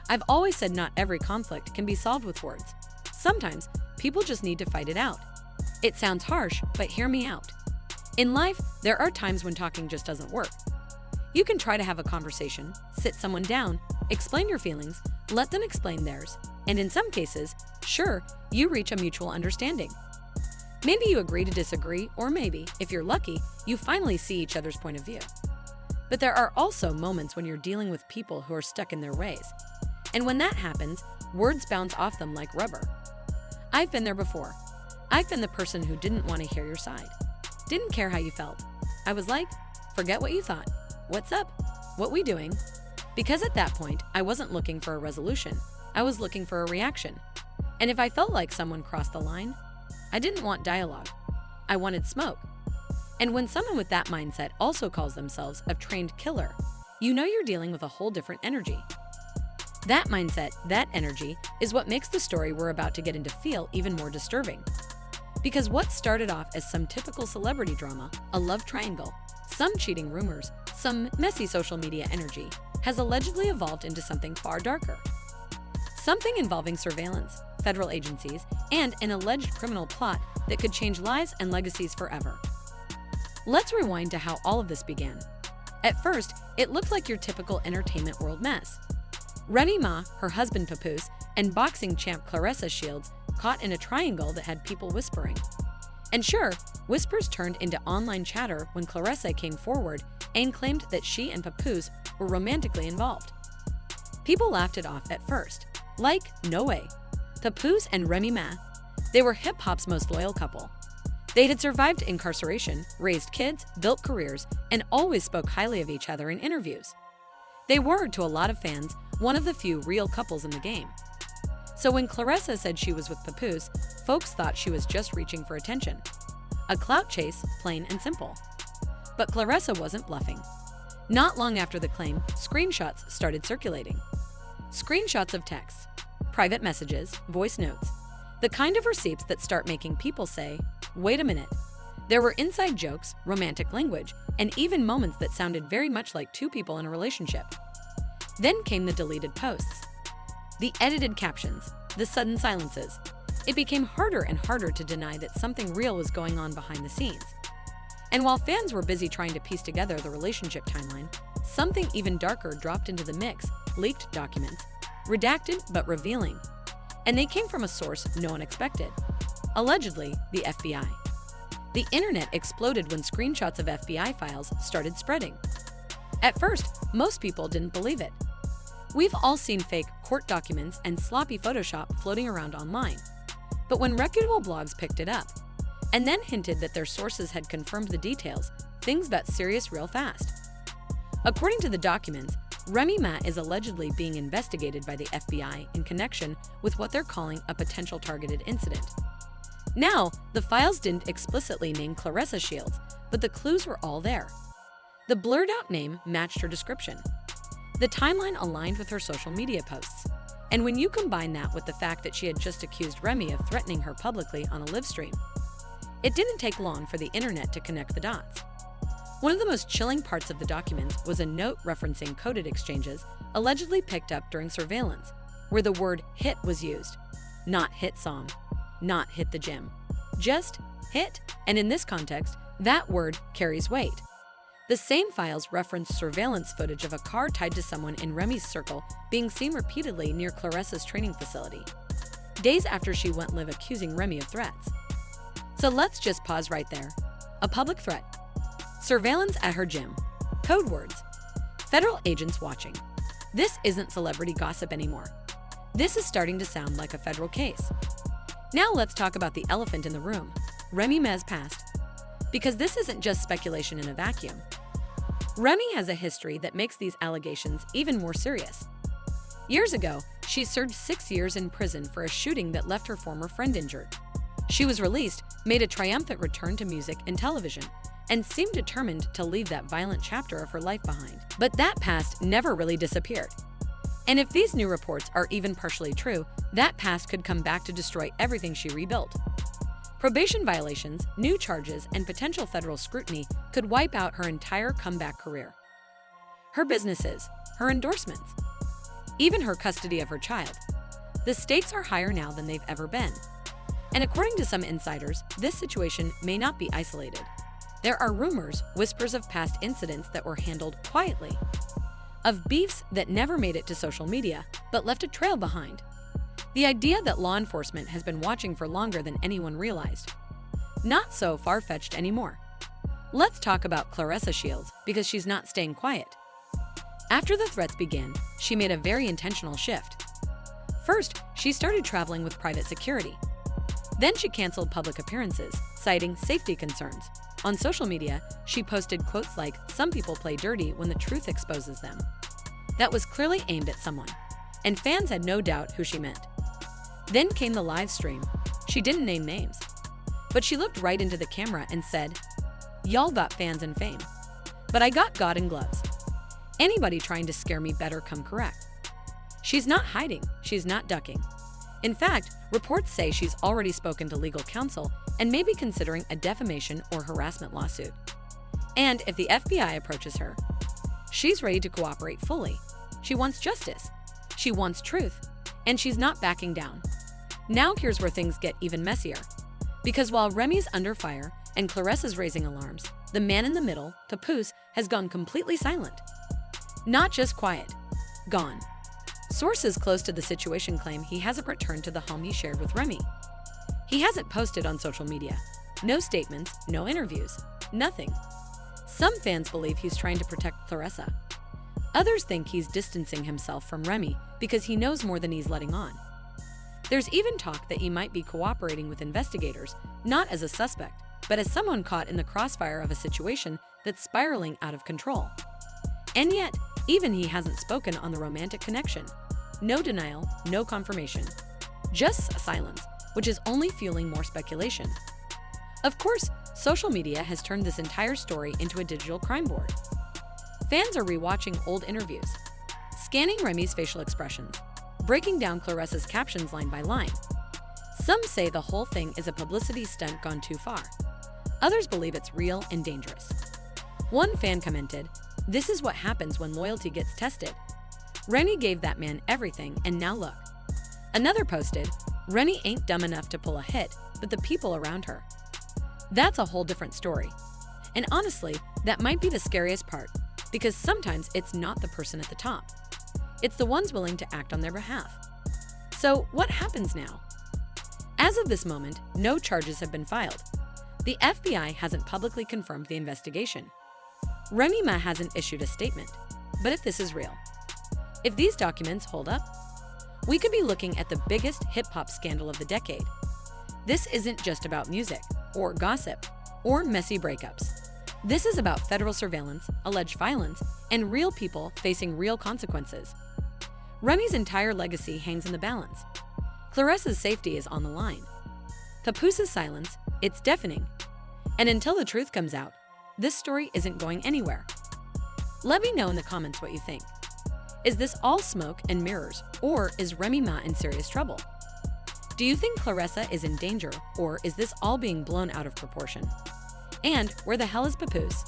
I've always said not every conflict can be solved with words. Sometimes, people just need to fight it out. It sounds harsh, but hear me out. In life, there are times when talking just doesn't work. You can try to have a conversation, sit someone down, explain your feelings, let them explain theirs, and in some cases, sure, you reach a mutual understanding. Maybe you agree to disagree, or maybe, if you're lucky, you finally see each other's point of view. But there are also moments when you're dealing with people who are stuck in their ways. And when that happens, words bounce off them like rubber. I've been there before. I've been the person who didn't want to hear your side. Didn't care how you felt. I was like, forget what you thought. What's up? What we doing? Because at that point, I wasn't looking for a resolution. I was looking for a reaction. And if I felt like someone crossed the line, I didn't want dialogue. I wanted smoke. And when someone with that mindset also calls themselves a trained killer, you know you're dealing with a whole different energy. That mindset, that energy, is what makes the story we're about to get into feel even more disturbing. Because what started off as some typical celebrity drama, a love triangle, some cheating rumors, some messy social media energy, has allegedly evolved into something far darker. Something involving surveillance, federal agencies, and an alleged criminal plot that could change lives and legacies forever. Let's rewind to how all of this began. At first, it looked like your typical entertainment world mess. Remy Ma, her husband Papoose, and boxing champ Claressa Shields caught in a triangle that had people whispering. And sure, whispers turned into online chatter when Claressa came forward and claimed that she and Papoose were romantically involved. People laughed it off at first. Like, no way. Papoose and Remy Ma, they were hip-hop's most loyal couple. They had survived incarceration, raised kids, built careers, and always spoke highly of each other in interviews. They were, to a lot of fans, one of the few real couples in the game. So when Claressa said she was with Papoose, folks thought she was just reaching for attention. A clout chase, plain and simple. But Claressa wasn't bluffing. Not long after the claim, screenshots started circulating. Screenshots of texts, private messages, voice notes, the kind of receipts that start making people say, wait a minute. There were inside jokes, romantic language, and even moments that sounded very much like two people in a relationship. Then came the deleted posts, the edited captions, the sudden silences. It became harder and harder to deny that something real was going on behind the scenes. And while fans were busy trying to piece together the relationship timeline, something even darker dropped into the mix, leaked documents, redacted but revealing. And they came from a source no one expected. Allegedly, the FBI. The internet exploded when screenshots of FBI files started spreading. At first, most people didn't believe it. We've all seen fake court documents and sloppy Photoshop floating around online. But when reputable blogs picked it up, and then hinted that their sources had confirmed the details, things got serious real fast. According to the documents, Remy Ma is allegedly being investigated by the FBI in connection with what they're calling a potential targeted incident. Now, the files didn't explicitly name Claressa Shields, but the clues were all there. The blurred-out name matched her description. The timeline aligned with her social media posts. And when you combine that with the fact that she had just accused Remy of threatening her publicly on a live stream, it didn't take long for the internet to connect the dots. One of the most chilling parts of the documents was a note referencing coded exchanges allegedly picked up during surveillance, where the word hit was used. Not hit song, not hit the gym. Just hit, and in this context, that word carries weight. The same files reference surveillance footage of a car tied to someone in Remy's circle being seen repeatedly near Claressa's training facility, days after she went live accusing Remy of threats. So let's just pause right there. A public threat. Surveillance at her gym. Code words. Federal agents watching. This isn't celebrity gossip anymore. This is starting to sound like a federal case. Now let's talk about the elephant in the room, Remy Ma's past. Because this isn't just speculation in a vacuum. Remy has a history that makes these allegations even more serious. Years ago, she served 6 years in prison for a shooting that left her former friend injured. She was released, made a triumphant return to music and television, and seemed determined to leave that violent chapter of her life behind. But that past never really disappeared. And if these new reports are even partially true, that past could come back to destroy everything she rebuilt. Probation violations, new charges, and potential federal scrutiny could wipe out her entire comeback career. Her businesses, her endorsements, even her custody of her child. The stakes are higher now than they've ever been. And according to some insiders, this situation may not be isolated. There are rumors, whispers of past incidents that were handled quietly, of beefs that never made it to social media but left a trail behind. The idea that law enforcement has been watching for longer than anyone realized. Not so far-fetched anymore. Let's talk about Claressa Shields because she's not staying quiet. After the threats began, she made a very intentional shift. First, she started traveling with private security. Then she canceled public appearances, citing safety concerns. On social media, she posted quotes like, "Some people play dirty when the truth exposes them." That was clearly aimed at someone, and fans had no doubt who she meant. Then came the live stream. She didn't name names, but she looked right into the camera and said, "Y'all got fans and fame, but I got God in gloves. Anybody trying to scare me better come correct." She's not hiding, she's not ducking. In fact, reports say she's already spoken to legal counsel and may be considering a defamation or harassment lawsuit. And if the FBI approaches her, she's ready to cooperate fully. She wants justice, she wants truth, and she's not backing down. Now here's where things get even messier. Because while Remy's under fire and Claressa's raising alarms, the man in the middle, Papoose, has gone completely silent. Not just quiet, gone. Sources close to the situation claim he hasn't returned to the home he shared with Remy. He hasn't posted on social media. No statements, no interviews, nothing. Some fans believe he's trying to protect Claressa. Others think he's distancing himself from Remy because he knows more than he's letting on. There's even talk that he might be cooperating with investigators, not as a suspect, but as someone caught in the crossfire of a situation that's spiraling out of control. And yet, even he hasn't spoken on the romantic connection. No denial, no confirmation. Just silence, which is only fueling more speculation. Of course, social media has turned this entire story into a digital crime board. Fans are rewatching old interviews, scanning Remy's facial expressions, breaking down Claressa's captions line by line. Some say the whole thing is a publicity stunt gone too far. Others believe it's real and dangerous. One fan commented, "This is what happens when loyalty gets tested. Remy gave that man everything, and now look." Another posted, "Remy ain't dumb enough to pull a hit, but the people around her." That's a whole different story. And honestly, that might be the scariest part, because sometimes it's not the person at the top. It's the ones willing to act on their behalf. So what happens now? As of this moment, no charges have been filed. The FBI hasn't publicly confirmed the investigation. Remy Ma hasn't issued a statement. But if this is real, if these documents hold up, we could be looking at the biggest hip-hop scandal of the decade. This isn't just about music, or gossip, or messy breakups. This is about federal surveillance, alleged violence, and real people facing real consequences. Remy's entire legacy hangs in the balance. Claressa's safety is on the line. Papoose's silence, it's deafening. And until the truth comes out, this story isn't going anywhere. Let me know in the comments what you think. Is this all smoke and mirrors, or is Remy Ma in serious trouble? Do you think Claressa is in danger, or is this all being blown out of proportion? And where the hell is Papoose?